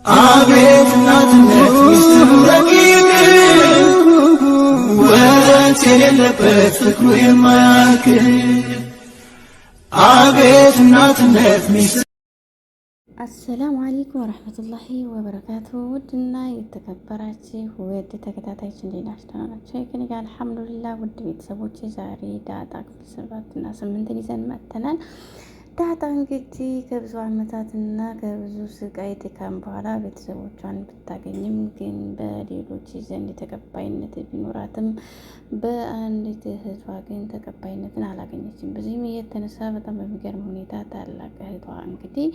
አቤት እናትነት ሚስጥሩ ረቂቅ ወረት የሌለበት ፍቅሩ የማያልቅ አቤት እናትነት ሚስጥሩ። አሰላሙ አለይኩም ወረህመቱላሂ ወበረካቱ። ውድና የተከበራችሁ ውድ ተከታታዮች እንዴት ናችሁ? ከእኔ ጋር አልሐምዱሊላህ። ውድ ቤተሰቦች ዛሬ ዳጣ ክፍል 7 እና 8 ይዘን መጥተናል። ዳጣ እንግዲህ ከብዙ ዓመታትና ከብዙ ስቃይ ድካም በኋላ ቤተሰቦቿን ብታገኝም ግን በሌሎች ዘንድ ተቀባይነት ቢኖራትም በአንዲት እህቷ ግን ተቀባይነትን አላገኘችም። በዚህም የተነሳ በጣም በሚገርም ሁኔታ ታላቅ እህቷ እንግዲህ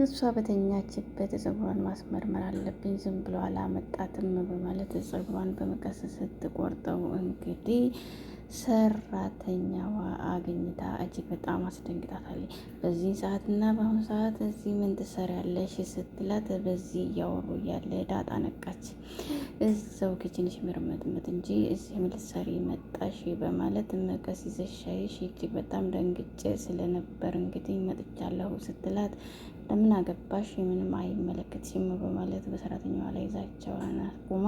እሷ በተኛችበት ፀጉሯን ማስመርመር አለብኝ ዝም ብሎ አላመጣትም በማለት ፀጉሯን በመቀስ ስትቆርጠው እንግዲህ ሰራተኛዋ አግኝታ እጅግ በጣም አስደንግጣታለች። በዚህ ሰዓትና በአሁኑ ሰዓት እዚህ ምን ትሰሪያለሽ ስትላት በዚህ እያወሩ እያለ ዳጣ ነቃች። እዛው ኪችንሽ መርመጥመጥ እንጂ እዚህ ምን ልትሰሪ መጣሽ በማለት መቀስ ይዘሽ ሻይሽ እጅግ በጣም ደንግጬ ስለነበር እንግዲህ መጥቻለሁ ስትላት ለምን አገባሽ ምንም አይመለከትሽም በማለት በሰራተኛዋ ላይ ዛቻዋን አቁማ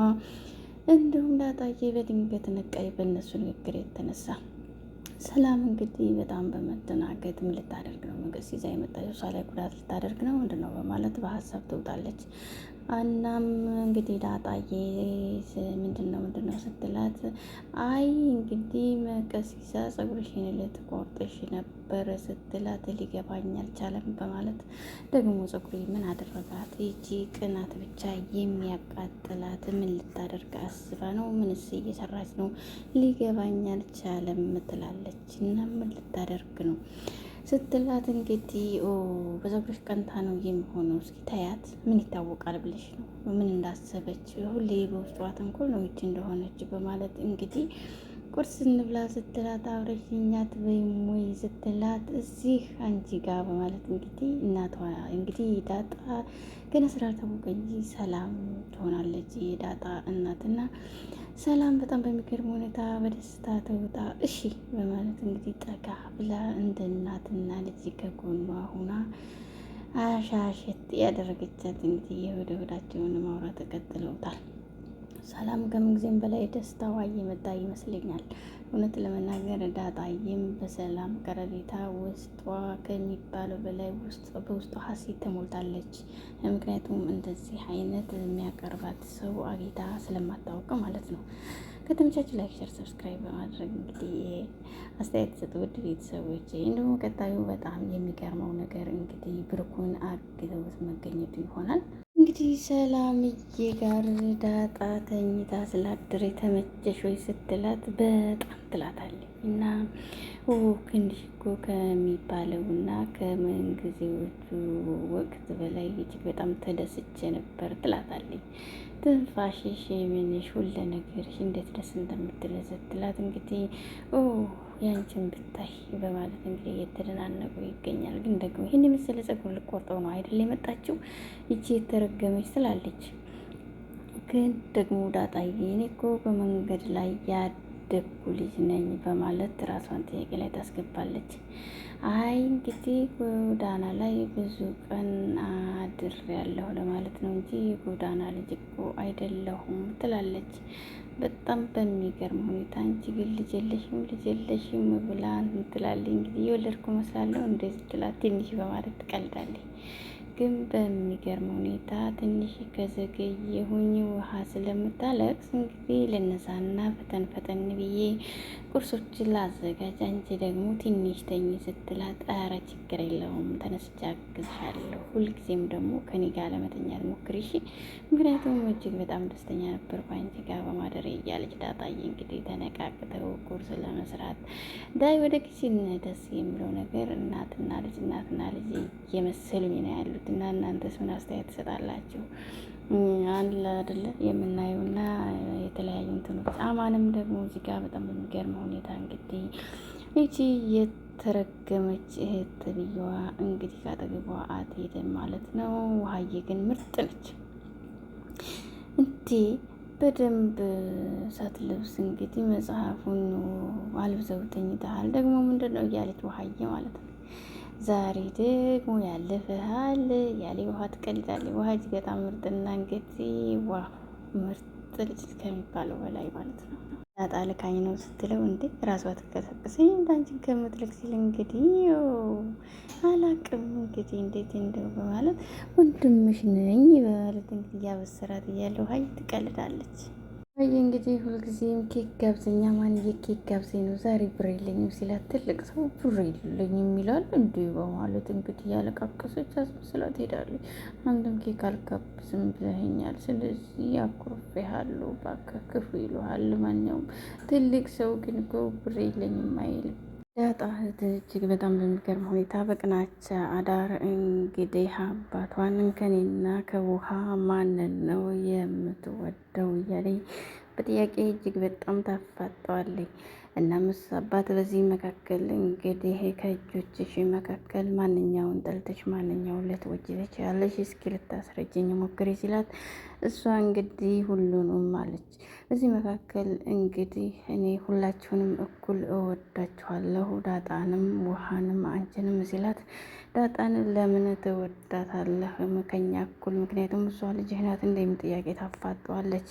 እንዲሁም ዳጣዬ በድንገት ነቃይ በእነሱ ንግግር የተነሳ ሰላም እንግዲህ በጣም በመደናገጥ ምን ልታደርግ ነው? መቀስ ይዛ የመጣችው እሷ ላይ ጉዳት ልታደርግ ነው ምንድን ነው በማለት በሀሳብ ትውጣለች። እናም እንግዲህ ዳጣዬ ምንድን ነው ስትላት አይ እንግዲህ መቀስ ይዛ ፀጉርሽን ልትቆርጥሽ ነበር ስትላት ሊገባኝ አልቻለም በማለት ደግሞ ፀጉሬ ምን አደረጋት? ይቺ ቅናት ብቻ የሚያቃጥላት ምን ልታደርግ አስባ ነው? ምንስ እየሰራች ነው? ሊገባኝ አልቻለም ትላለች። እና ምን ልታደርግ ነው ስትላት እንግዲህ በፀጉርሽ ቀንታ ነው የሚሆነው፣ እስኪ ታያት ምን ይታወቃል ብለሽ ነው? ምን እንዳሰበች ሁሌ በውስጧ ተንኮል ነው ይቺ እንደሆነች በማለት እንግዲህ ቁርስ እንብላ ስትላት አብረሽኝ አትበይም ወይ ስትላት እዚህ አንቺ ጋር በማለት እንግዲህ እናቷ እንግዲህ ዳጣ ገና ስላልታወቀ እንጂ ሰላም ትሆናለች የዳጣ እናትና ሰላም በጣም በሚገርም ሁኔታ በደስታ ተውጣ እሺ በማለት እንግዲህ ጠጋ ብላ እንደ እናትና ልጅ ከጎኗ ሁና አሻሸት ያደረገቻት እንግዲህ የወደ ወዳቸውን ማውራት ቀጥለውታል። ሰላም ከምንጊዜም በላይ ደስታዋ እየመጣ ይመስለኛል። እውነት ለመናገር ዳጣዬም በሰላም ቀረቤታ ውስጧ ከሚባለው በላይ በውስጧ ሀሴት ተሞልታለች። ምክንያቱም እንደዚህ አይነት የሚያቀርባት ሰው አግኝታ ስለማታውቅ ማለት ነው። ከተመቻችሁ ላይክ፣ ሸር፣ ሰብስክራይብ በማድረግ እንግዲህ አስተያየት ሰጡ ውድ ቤተሰቦች። እንዲሁም ቀጣዩ በጣም የሚገርመው ነገር እንግዲህ ብሩክን አግተውት መገኘቱ ይሆናል። እንግዲህ ሰላምዬ ጋር ዳጣ ተኝታ ስላደረ የተመቸሽ ወይ ስትላት በጣም ትላታለች እና ትንሽ እኮ ከሚባለውና ከምንጊዜዎቹ ወቅት በላይ እጅግ በጣም ተደስቼ ነበር ትላታለች። ትንፋሽሽ ምንሽ ሁለ ነገርሽ እንዴት ደስ እንደምትል ስትላት እንግዲህ ያንቺን ብታይ በማለት እንግዲህ እየተደናነቁ ይገኛል። ግን ደግሞ ይህን የመሰለ ፀጉር ልቆርጠው ነው አይደል የመጣችው ይቺ የተረገመች ትላለች። ግን ደግሞ ዳጣዬ እኔ እኮ በመንገድ ላይ ያደግኩ ልጅ ነኝ በማለት ራሷን ጥያቄ ላይ ታስገባለች። አይ እንግዲህ ጎዳና ላይ ብዙ ቀን አድሬያለሁ ለማለት ነው እንጂ የጎዳና ልጅ እኮ አይደለሁም ትላለች። በጣም በሚገርም ሁኔታ አንቺ ግን ልጅ የለሽም ብላ ትላለች። እንግዲህ የወለድኩ መስላለሁ እንደዚህ ትላት ትንሽ በማለት ትቀልዳለች። ግን በሚገርም ሁኔታ ትንሽ ከዘገየሁኝ ውሃ ስለምታለቅስ እንግዲህ ለነሳና ፈጠን ብዬ ቁርሶችን ላዘጋጅ፣ አንቺ ደግሞ ትንሽ ተኝ ስትላት ኧረ ችግር የለውም ተነስቼ አግዝሻለሁ፣ ሁልጊዜም ደግሞ ከኔ ጋር ለመተኛት ሞክሪ እሺ፣ ምክንያቱም እጅግ በጣም ደስተኛ ነበር በአንቺ ጋር በማደሬ እያለች ዳጣዬ እንግዲህ ተነቃቅተው ቁርስ ለመስራት ዳይ ወደ ኪችን። ደስ የሚለው ነገር እናትና ልጅ እየመሰሉኝ ነው ያሉት እና እናንተስ ምን አስተያየት ትሰጣላችሁ? አለ አይደለ የምናየውና የተለያዩ እንትኖች። አማንም ደግሞ እዚህ ጋር በጣም በሚገርም ሁኔታ እንግዲህ እቺ የተረገመች እህት ተብዬዋ እንግዲህ ካጠገቧ አትሄድም ማለት ነው። ውሃዬ ግን ምርጥ ነች እንዴ በደንብ ሳትለብስ እንግዲህ መጽሐፉን አልብሰው ተኝተሃል ደግሞ ምንድን ነው እያለች ውሃዬ ማለት ነው። ዛሬ ደግሞ ያለፈሃል ያለ ውሃ ትቀልዳለች። ውሃ እጅግ በጣም ምርጥና እንግዲህ ዋ ምርጥ ልጅ ከሚባለው በላይ ማለት ነው። ዳጣ ልካኝ ነው ስትለው እንዴ ራሷ ትቀሰቅሰኝ እንዳንቺን ከምትልክ ሲል እንግዲህ አላቅም እንግዲህ እንዴት እንደው በማለት ወንድምሽ ነኝ በማለት እንግዲህ እያበሰራት እያለው ሀይ ትቀልዳለች። ወይ እንግዲህ ሁልጊዜም ኬክ ጋብዘኛ ማንዬ ኬክ ጋብዘኝ ነው ዛሬ ብር የለኝም ሲላት ትልቅ ሰው ብር የለኝም ይላል እንዲህ በማለት እንግዲህ ያለቃቀሰች አስመስላት ሄዳለች። አንድም ኬክ አልጋብዝም ብለኸኛል፣ ስለዚህ አኩርፌሃለሁ፣ እባክህ ክፉ ይሉሃል። ማንኛውም ትልቅ ሰው ግን እኮ ብር የለኝም አይልም። ዳጣ እጅግ በጣም በሚገርም ሁኔታ በቅናቻ አዳር እንግዲህ አባቷን ከኔና ከውሃ ማንን ነው የምትወደው እያለኝ በጥያቄ እጅግ በጣም ታፋጠዋለች። እና ምስ አባት በዚህ መካከል እንግዲህ ከእጆችሽ መካከል ማንኛውን ጠልተሽ ማንኛውን ልትወጂ ትችያለሽ? እስኪ ልታስረጅኝ ሞክሪ ሲላት እሷ እንግዲህ ሁሉንም አለች። በዚህ መካከል እንግዲህ እኔ ሁላችሁንም እኩል እወዳችኋለሁ፣ ዳጣንም ውሃንም አንቺንም ሲላት ዳጣን ለምን ትወዳታለህ ከኛ እኩል? ምክንያቱም እሷ ልጅህ ናት እንደም ጥያቄ ታፋጠዋለች።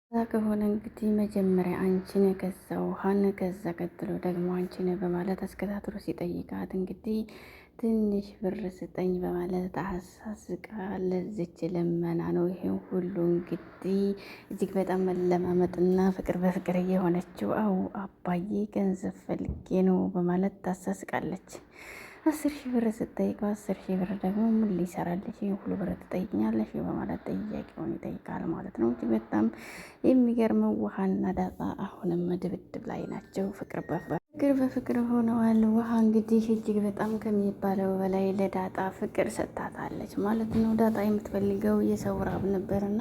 እዛ ከሆነ እንግዲህ መጀመሪያ አንቺን ከዛ ውሃን ከዛ ቀጥሎ ደግሞ አንቺን በማለት አስከታትሎ ሲጠይቃት እንግዲህ ትንሽ ብር ስጠኝ በማለት አሳስቃ ለዚች ልመና ነው ይሄን ሁሉ እንግዲህ እጅግ በጣም መለማመጥና ፍቅር በፍቅር እየሆነችው አው አባዬ ገንዘብ ፈልጌ ነው በማለት ታሳስቃለች። 10,000 ብር ስጠይቀው 10,000 ብር ደግሞ ምን ሊሰራልሽ ይሄን ሁሉ ብር ትጠይቅኛለሽ በማለት ጥያቄውን ይጠይቃል ማለት ነው። እጅግ በጣም የሚገርመው ውሃና ዳጣ አሁንም ድብድብ ላይ ናቸው። ፍቅር በፍቅር ሆነዋል። ውሃ እንግዲህ እጅግ በጣም ከሚባለው በላይ ለዳጣ ፍቅር ሰጥታታለች ማለት ነው። ዳጣ የምትፈልገው የሰው ራብ ነበርና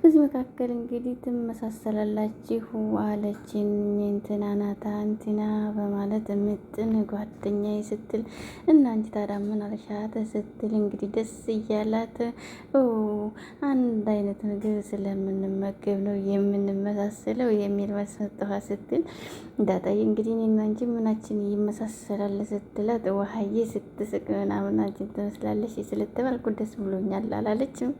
በዚህ መካከል እንግዲህ ትመሳሰላላችሁ አለችን እንትና ናታ እንትና በማለት ምጥን ጓደኛዬ ስትል እና አንቺ ታዲያ ምን አልሻት ስትል እንግዲህ ደስ እያላት አንድ አይነት ምግብ ስለምንመገብ ነው የምንመሳሰለው የሚል መሰጠኋ ስትል ዳጣዬ እንግዲህ እኔና አንቺ ምናችን ይመሳሰላል ስትላት ውሃዬ ስትስቅ ምናምን አንቺን ትመስላለሽ ስለተባልኩ ደስ ብሎኛል አላለችም።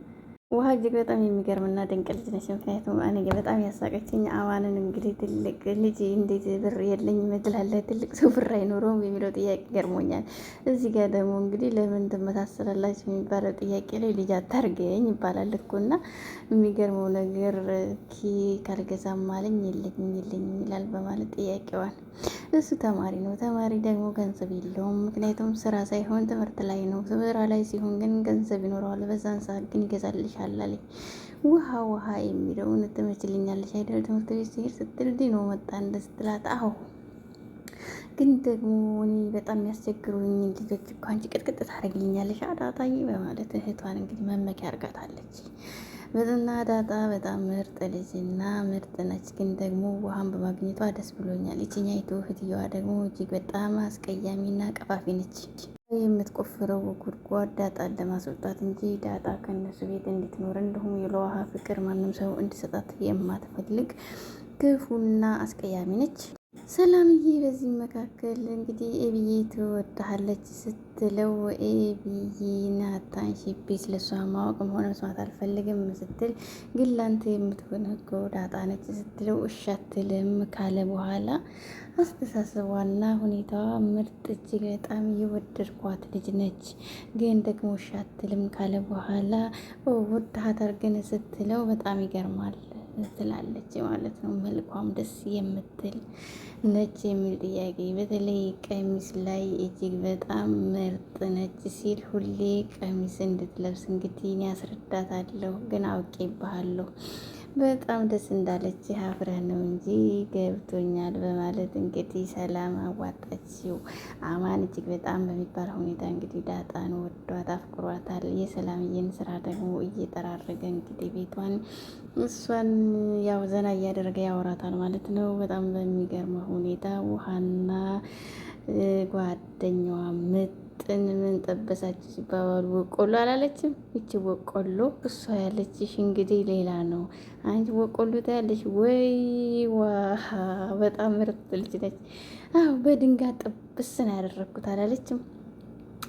ውሃ እጅግ በጣም የሚገርምና ድንቅ ልጅ ነች። ምክንያቱም እኔ በጣም ያሳቀችኝ አማንን እንግዲህ ትልቅ ልጅ እንዴት ብር የለኝም ትላለህ፣ ትልቅ ሰው ብር አይኖረውም የሚለው ጥያቄ ገርሞኛል። እዚህ ጋር ደግሞ እንግዲህ ለምን ትመሳሰላላችሁ የሚባለው ጥያቄ ላይ ልጅ አታርገኝ ይባላል እኮ እና የሚገርመው ነገር ኬክ አልገዛም አለኝ የለኝም ይላል በማለት ጥያቄዋን እሱ ተማሪ ነው። ተማሪ ደግሞ ገንዘብ የለውም። ምክንያቱም ስራ ሳይሆን ትምህርት ላይ ነው። ስራ ላይ ሲሆን ግን ገንዘብ ይኖረዋል። በዛን ሰዓት ግን ይገዛልሻል አለኝ። ውሃ የሚለውን ትመችልኛለሽ አይደል? ትምህርት ቤት ሲሄድ ስትል ዲኖ መጣ ስትላት አዎ ግን ደግሞ እኔ በጣም የሚያስቸግሩኝ ልጆች እኮ አንቺ ቅጥቅጥ ታደርግልኛለሽ አዳጣዬ በማለት እህቷን እንግዲህ መመኪያ አርጋታለች። በዝና ዳጣ በጣም ምርጥ ልጅና ምርጥ ነች። ግን ደግሞ ውሃን በማግኘቷ ደስ ብሎኛል። ይችኛይቱ እህትየዋ ደግሞ እጅግ በጣም አስቀያሚና ቀፋፊ ነች። የምትቆፍረው ጉድጓድ ዳጣን ለማስወጣት እንጂ ዳጣ ከነሱ ቤት እንድትኖር እንዲሁም የለውሃ ፍቅር ማንም ሰው እንዲሰጣት የማትፈልግ ክፉና አስቀያሚ ነች። ሰላምዬ በዚህ መካከል እንግዲህ ኤቢዬ ትወድሃለች ስትለው ኤቢዬ ናታን ሺፒ ስለሷ ማወቅም ሆነ መስማት አልፈልግም ስትል ግን ላንተ የምትሆን ህጎ ዳጣ ነች ስትለው እሺ አትልም ካለ በኋላ አስተሳሰቧና ሁኔታዋ ምርጥ እጅግ በጣም የወደድኳት ልጅ ነች። ግን ደግሞ እሺ አትልም ካለ በኋላ ወድሃታል ግን ስትለው በጣም ይገርማል ትላለች ማለት ነው። መልኳም ደስ የምትል ነች የሚል ጥያቄ በተለይ ቀሚስ ላይ እጅግ በጣም ምርጥ ነች ሲል ሁሌ ቀሚስ እንድትለብስ እንግዲህ እኔ ያስረዳታለሁ ግን አውቄብሃለሁ በጣም ደስ እንዳለች አፍረህ ነው እንጂ ገብቶኛል በማለት እንግዲህ ሰላም አዋጣችው። አማን እጅግ በጣም በሚባል ሁኔታ እንግዲህ ዳጣን ወዷት አፍቅሯታል። የሰላምዬን ስራ ደግሞ እየጠራረገ እንግዲህ ቤቷን እሷን ያው ዘና እያደረገ ያወራታል ማለት ነው። በጣም በሚገርመው ሁኔታ ውሃና ጓደኛዋ ምጥን ምን ጠበሳች ሲባባሉ በቆሎ አላለችም። ይቺ በቆሎ እሷ ያለችሽ እንግዲህ ሌላ ነው። አንቺ በቆሎ ታያለሽ ወይ? ዋሃ በጣም ምርጥ ልጅ ነች። አዎ በድንጋይ ጥብስ ነው ያደረግኩት አላለችም።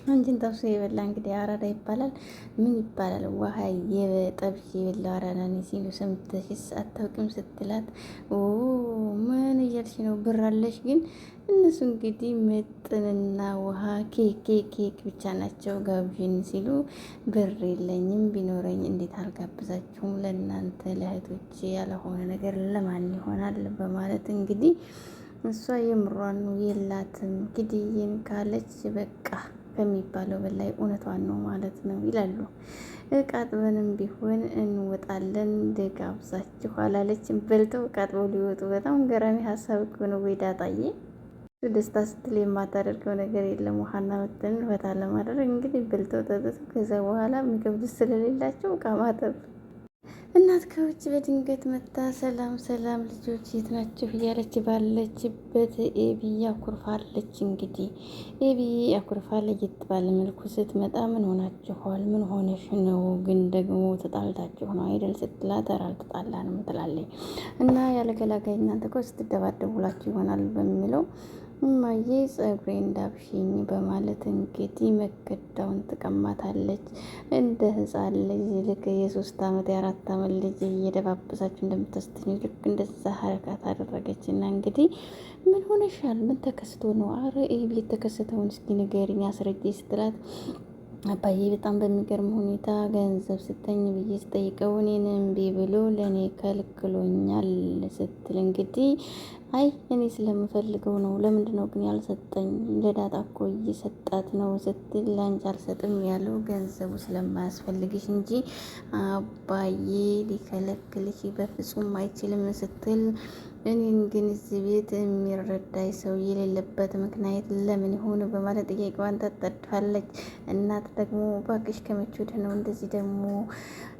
አንቺን ጠብሶ የበላ እንግዲህ አራዳ ይባላል። ምን ይባላል? ውሃ የጠብሽ የበላ አራዳ ነኝ ሲሉ ሰምተሽስ አታውቂም ስትላት፣ ምን እያልሽ ነው? ብር አለሽ? ግን እነሱ እንግዲህ ምጥንና ውሃ ኬክ ብቻ ናቸው ጋብዥን ሲሉ፣ ብር የለኝም ቢኖረኝ እንዴት አልጋብዛችሁም? ለእናንተ ለእህቶቼ ያልሆነ ነገር ለማን ይሆናል? በማለት እንግዲህ እሷ የምሯን ነው የላትም። ግድይን ካለች በቃ ከሚባለው በላይ እውነቷን ነው ማለት ነው ይላሉ። እቃ አጥበንም ቢሆን እንወጣለን ልጋብዛችሁ አላለችም። በልተው እቃ አጥበው ሊወጡ በጣም ገራሚ ሀሳብ እኮ ነው። ወይ ዳጣዬ ደስታ ስትል የማታደርገው ነገር የለም። ውሃና መተን ፈታ ለማድረግ እንግዲህ በልተው ጠጥተው ከዛ በኋላ የሚከብድ ስለሌላቸው እቃ ማጠብ። እናት ከውጭ በድንገት መታ ሰላም ሰላም ልጆች የት ናችሁ እያለች ባለችበት ኤቢ አኩርፋለች። እንግዲህ ኤቢ አኩርፋ ለየት ባለ መልኩ ስትመጣ ምን ሆናችኋል? ምን ሆነሽ ነው? ግን ደግሞ ተጣልታችሁ ነው አይደል ስትላት፣ ኧረ አልተጣላንም ትላለች። እና ያለገላጋይ እናንተ እኮ ስትደባደቡላችሁ ይሆናል በሚለው እማዬ ጸጉሬ እንዳብሽኝ በማለት እንግዲህ መከዳውን ትቀማታለች። እንደ ሕፃን ልጅ ልክ የ3 ዓመት የ4 ዓመት ልጅ እየደባበሳችሁ እንደምታስተኙ ልክ እንደዛ ሀረካት አደረገች። እና እንግዲህ ምን ሆነሻል? ምን ተከስቶ ነው? አረ ይህ የተከሰተውን እስኪ ንገሪኝ አስረጅ ስትላት፣ አባዬ በጣም በሚገርም ሁኔታ ገንዘብ ስጠኝ ብዬ ስጠይቀው እኔን እምቢ ብሎ ለእኔ ከልክሎኛል ስትል እንግዲህ አይ እኔ ስለምፈልገው ነው። ለምንድን ነው ግን ያልሰጠኝ? ለዳጣ እኮ እየሰጣት ነው ስትል ለአንቺ አልሰጥም ያለው ገንዘቡ ስለማያስፈልግሽ እንጂ አባዬ ሊከለክልሽ በፍጹም አይችልም ስትል እኔን ግን እዚህ ቤት የሚረዳኝ ሰው የሌለበት ምክንያት ለምን ይሆን በማለት ጥያቄዋን ታጠድፋለች። እናት ደግሞ እባክሽ ከመቼ ወዲህ ነው እንደዚህ ደግሞ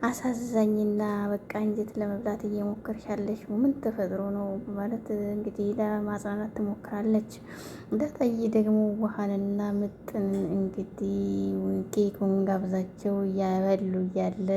አሳዛኝና በቃ እንጀት ለመብላት እየሞከርሻለሽ? ምን ተፈጥሮ ነው በማለት እንግዲህ ለማጽናናት ትሞክራለች። ዳጣዬ ደግሞ ውሃንና ምጥንን እንግዲህ ኬኩን ጋብዛቸው እያበሉ እያለ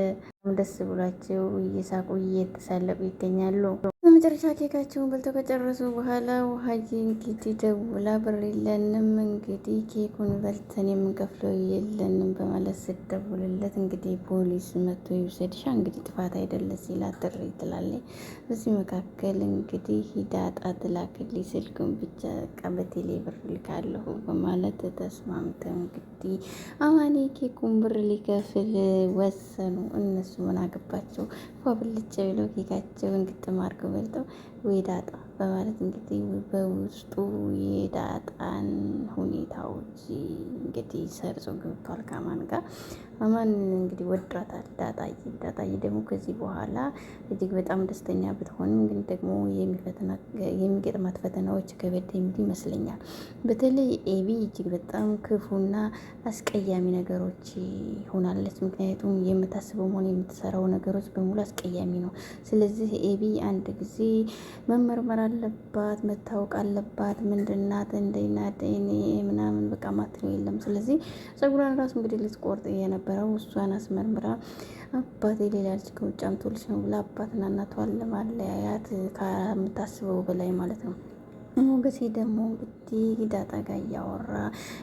ደስ ብሏቸው እየሳቁ እየተሳለቁ ይገኛሉ። በመጨረሻ ኬካቸውን በልተው ከጨረሱ በኋላ ውሃዬ እንግዲህ ደውላ ብር የለንም እንግዲህ ኬኩን በልተን የምንከፍለው የለንም በማለት ስትደውልለት እንግዲህ ፖሊስ መጥቶ ይውሰድሻ እንግዲህ ጥፋት አይደለ ሲላት ጥሪ ትላለች። በዚህ መካከል እንግዲህ ዳጣ ትላክልኝ ስልኩን ብቻ ቀበቴሌ ብር ልካለሁ በማለት ተስማምተው እንግዲህ አማኔ ኬኩን ብር ሊከፍል ወሰኑ። እነሱ ምን አገባቸው? ፏብልጭ ብለው ኬካቸውን ግጥም አድርገው በልተው ወይ ዳጣ በማለት እንግዲህ በውስጡ የዳጣን ሁኔታዎች እንግዲህ ሰርጾ ገብቷል። ከአማን ጋር አማን እንግዲህ ወዷታል ዳጣዬ ደግሞ ከዚህ በኋላ እጅግ በጣም ደስተኛ ብትሆንም ግን ደግሞ የሚገጥማት ፈተናዎች ከበድ የሚሉ ይመስለኛል። በተለይ ኤቢ እጅግ በጣም ክፉና አስቀያሚ ነገሮች ሆናለች። ምክንያቱም የምታስበው ሆነ የምትሰራው ነገሮች በሙሉ አስቀያሚ ነው። ስለዚህ ኤቢ አንድ ጊዜ መመርመር አለባት፣ መታወቅ አለባት። ምንድናት እንደናት ምናምን በቃ ማትነው የለም። ስለዚህ ጸጉሯን ራሱ እንግዲህ ልትቆርጥ የነበረው እሷን አስመርምራ አባቴ ሌላ ልጅ ከውጭ አምጥቶልሽ ነው ብላ አባትና እናቷን ለማለያያት ከምታስበው በላይ ማለት ነው። ሞገሴ ደግሞ እንግዲህ ዳጣ ጋር እያወራ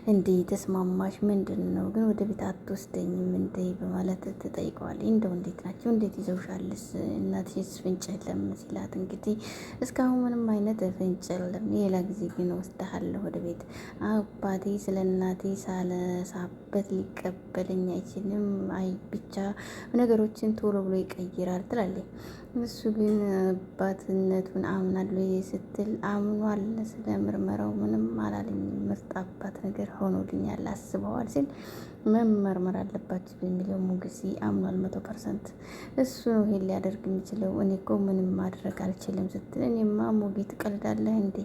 እንዴ ተስማማሽ? ምንድን ነው ግን ወደ ቤት አትወስደኝም እንዴ በማለት ትጠይቀዋለች። እንደው እንዴት ናቸው? እንዴት ይዘውሻልስ? እናትሽስ ፍንጭ የለም ሲላት እንግዲህ እስካሁን ምንም አይነት ፍንጭ የለም፣ ሌላ ጊዜ ግን ወስደሃለሁ ወደ ቤት። አባቴ ስለ እናቴ ሳለሳበት ሊቀበለኝ አይችልም። አይ ብቻ ነገሮችን ቶሎ ብሎ ይቀይራል ትላለች። እሱ ግን አባትነቱን አምናለሁ ስትል አምኗል። ስለ ምርመራው ምንም አላለኝም፣ ምርጥ አባት ነገር ሆኖልኛል አስበዋል ሲል መመርመር አለባችሁ በሚለው ሞገሴ አምኗል 100%። እሱ ነው ይሄን ሊያደርግ የሚችለው፣ እኔ እኮ ምንም ማድረግ አልችልም ስትል እኔማ ሞጌ ትቀልዳለህ እንዴ?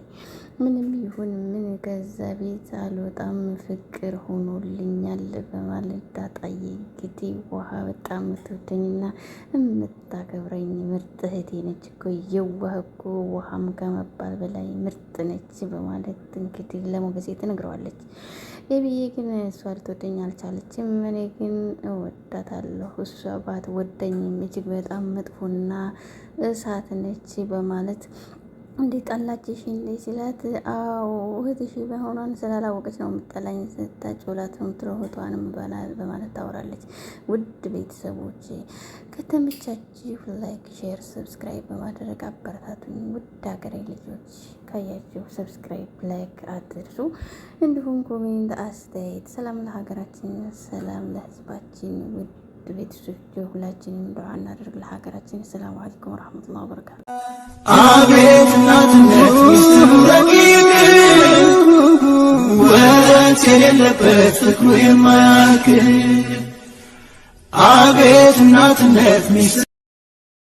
ምንም ይሁን ምን ከዛ ቤት አልወጣም፣ ፍቅር ሆኖልኛል በማለት ዳጣዬ እንግዲህ ውሃ በጣም የምትወደኝና የምታከብረኝ ምርጥ እህቴ ነች እኮ የዋህ እኮ ውሃም ከመባል በላይ ምርጥ ነች በማለት እንግዲህ ለሞገሴ ትነግረዋለች። ኤቢዬ ግን እሷ ልትወደኝ አልቻለችም፣ እኔ ግን እወዳታለሁ፣ እሷ ባትወደኝም እጅግ በጣም መጥፎና እሳት ነች በማለት እንዴት ጠላችሽ እንዴ ሲላት፣ አዎ እህትሽ መሆኗን ስላላወቀች ነው የምጠላኝ ስታጭውላት ነው ትሮህቷንም በማለት ታወራለች። ውድ ቤተሰቦች ከተመቻችሁ ላይክ፣ ሼር፣ ሰብስክራይብ በማድረግ አበረታቱኝ። ውድ ሀገሬ ልጆች ካያችሁ ሰብስክራይብ፣ ላይክ አትርሱ። እንዲሁም ኮሜንት፣ አስተያየት። ሰላም ለሀገራችን፣ ሰላም ለሕዝባችን። ውድ ቤተሰቦች ሁላችንም ዱዓ እናድርግ ለሀገራችን። ሰላም አለይኩም ወራህመቱላሂ ወበረካቱ። አቤት እናትነት ሚስጥሩ ረቂቅ ወረት የሌለበት ፍቅሩ የማያልቅ አቤት እናትነት ሚስጥሩ